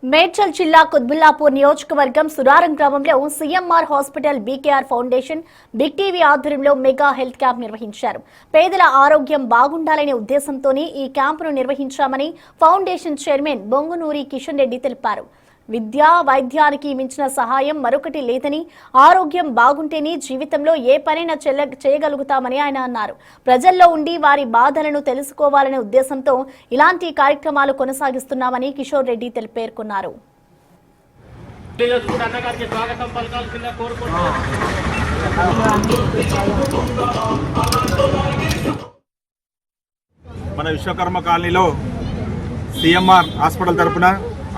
మేడ్చల్ జిల్లా కుత్బుల్లాపూర్ నియోజకవర్గం సురారం గ్రామంలో CMR hospital BKR foundation big TV ఆధ్వర్యంలో మెగా హెల్త్ క్యాంప్ నిర్వహించారు. పేదల ఆరోగ్యం బాగుండాలనే ఉద్దేశంతోనే ఈ క్యాంపును నిర్వహించామని ఫౌండేషన్ చైర్మన్ బొంగునూరి కిషన్ రెడ్డి తెలిపారు. విద్యా వైద్యానికి మించిన సహాయం మరొకటి లేదని, ఆరోగ్యం బాగుంటేనే జీవితంలో ఏ పనైనా చేయగలుగుతామని ఆయన అన్నారు. ప్రజల్లో ఉండి వారి బాధలను తెలుసుకోవాలనే ఉద్దేశంతో ఇలాంటి కార్యక్రమాలు కొనసాగిస్తున్నామని కిషోర్ రెడ్డి పేర్కొన్నారు. మన విశ్వకర్మ కాలనీలో సీఎంఆర్ హాస్పిటల్ తరపున,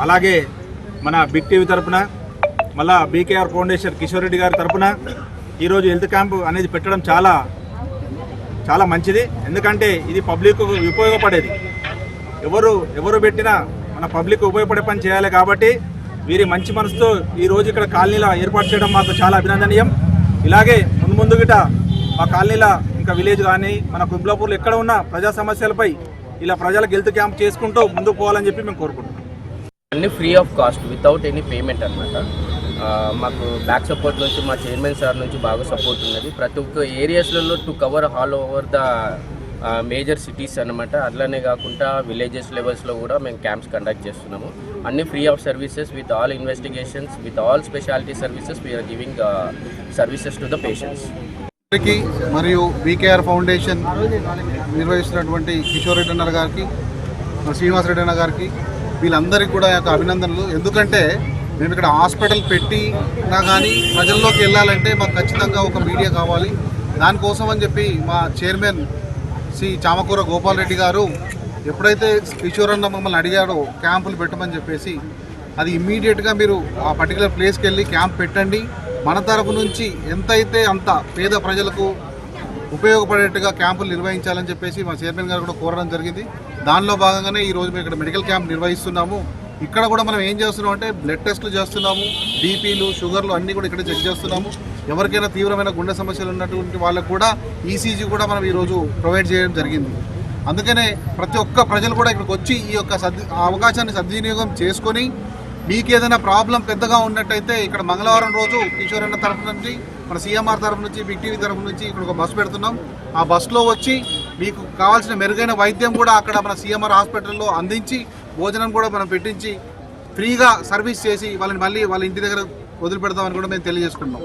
అలాగే మన బిగ్ టీవీ తరపున, మళ్ళా బీకేఆర్ ఫౌండేషన్ కిషోర్ రెడ్డి గారి తరపున ఈరోజు హెల్త్ క్యాంపు అనేది పెట్టడం చాలా మంచిది. ఎందుకంటే ఇది పబ్లిక్ ఉపయోగపడేది. ఎవరు పెట్టినా మన పబ్లిక్ ఉపయోగపడే పని చేయాలి. కాబట్టి వీరి మంచి మనసుతో ఈరోజు ఇక్కడ కాలనీలో ఏర్పాటు చేయడం మాకు చాలా అభినందనీయం. ఇలాగే ముందు గిట మా కాలనీలో ఇంకా విలేజ్ కానీ మన కుత్బుల్లాపూర్లో ఎక్కడ ఉన్న ప్రజా సమస్యలపై ఇలా ప్రజలకు హెల్త్ క్యాంప్ చేసుకుంటూ ముందుకు పోవాలని చెప్పి మేము కోరుకుంటున్నాం. అన్ని free of cost, without any payment అనమాట. మాకు బ్యాక్ సపోర్ట్ నుంచి మా చైర్మన్ సార్ నుంచి బాగా సపోర్ట్ ఉన్నది. ప్రతి ఒక్క ఏరియాస్లలో to cover all over the major cities అనమాట. అట్లానే కాకుండా విలేజెస్ లెవెల్స్లో కూడా మేము క్యాంప్స్ కండక్ట్ చేస్తున్నాము. అన్ని free of services, with all investigations, with all speciality services we are giving services to the patients. మరియు బీకేఆర్ ఫౌండేషన్ నిర్వహిస్తున్నటువంటి కిషోర్ రెడ్డి అన్న గారికి, శ్రీనివాస్ రెడ్డి అన్న గారికి, వీళ్ళందరికీ కూడా యొక్క అభినందనలు. ఎందుకంటే మేము ఇక్కడ హాస్పిటల్ పెట్టినా కానీ ప్రజల్లోకి వెళ్ళాలంటే మాకు ఖచ్చితంగా ఒక మీడియా కావాలి. దానికోసం అని చెప్పి మా చైర్మన్ శ్రీ చామకూర గోపాల్ రెడ్డి గారు ఎప్పుడైతే కిషోర్ అన్న మమ్మల్ని అడిగాడో క్యాంపులు పెట్టమని చెప్పేసి, అది ఇమ్మీడియట్గా మీరు ఆ పర్టికులర్ ప్లేస్కి వెళ్ళి క్యాంప్ పెట్టండి, మన తరపు నుంచి ఎంతైతే అంత పేద ప్రజలకు ఉపయోగపడేట్టుగా క్యాంపులు నిర్వహించాలని చెప్పేసి మా చైర్మన్ గారు కూడా కోరడం జరిగింది. దానిలో భాగంగానే ఈరోజు మేము ఇక్కడ మెడికల్ క్యాంప్ నిర్వహిస్తున్నాము. ఇక్కడ కూడా మనం ఏం చేస్తున్నాం అంటే బ్లడ్ టెస్టులు చేస్తున్నాము, బీపీలు, షుగర్లు అన్నీ కూడా ఇక్కడ చెక్ చేస్తున్నాము. ఎవరికైనా తీవ్రమైన గుండె సమస్యలు ఉన్నటువంటి వాళ్ళకు కూడా ఈసీజీ కూడా మనం ఈరోజు ప్రొవైడ్ చేయడం జరిగింది. అందుకనే ప్రతి ఒక్క ప్రజలు కూడా ఇక్కడికి వచ్చి ఈ యొక్క అవకాశాన్ని సద్వినియోగం చేసుకొని, మీకు ఏదైనా ప్రాబ్లం పెద్దగా ఉన్నట్టయితే ఇక్కడ మంగళవారం రోజు కిషోర్ అన్న తరఫు నుంచి, మన సీఎంఆర్ తరఫు నుంచి, బిగ్ టీవీ తరఫు నుంచి ఇక్కడ ఒక బస్సు పెడుతున్నాం. ఆ బస్సులో వచ్చి మీకు కావాల్సిన మెరుగైన వైద్యం కూడా అక్కడ మన సీఎంఆర్ హాస్పిటల్లో అందించి, భోజనం కూడా మనం పెట్టించి ఫ్రీగా సర్వీస్ చేసి వాళ్ళని మళ్ళీ వాళ్ళ ఇంటి దగ్గర వదిలిపెడతామని కూడా మేము తెలియజేసుకుంటున్నాం.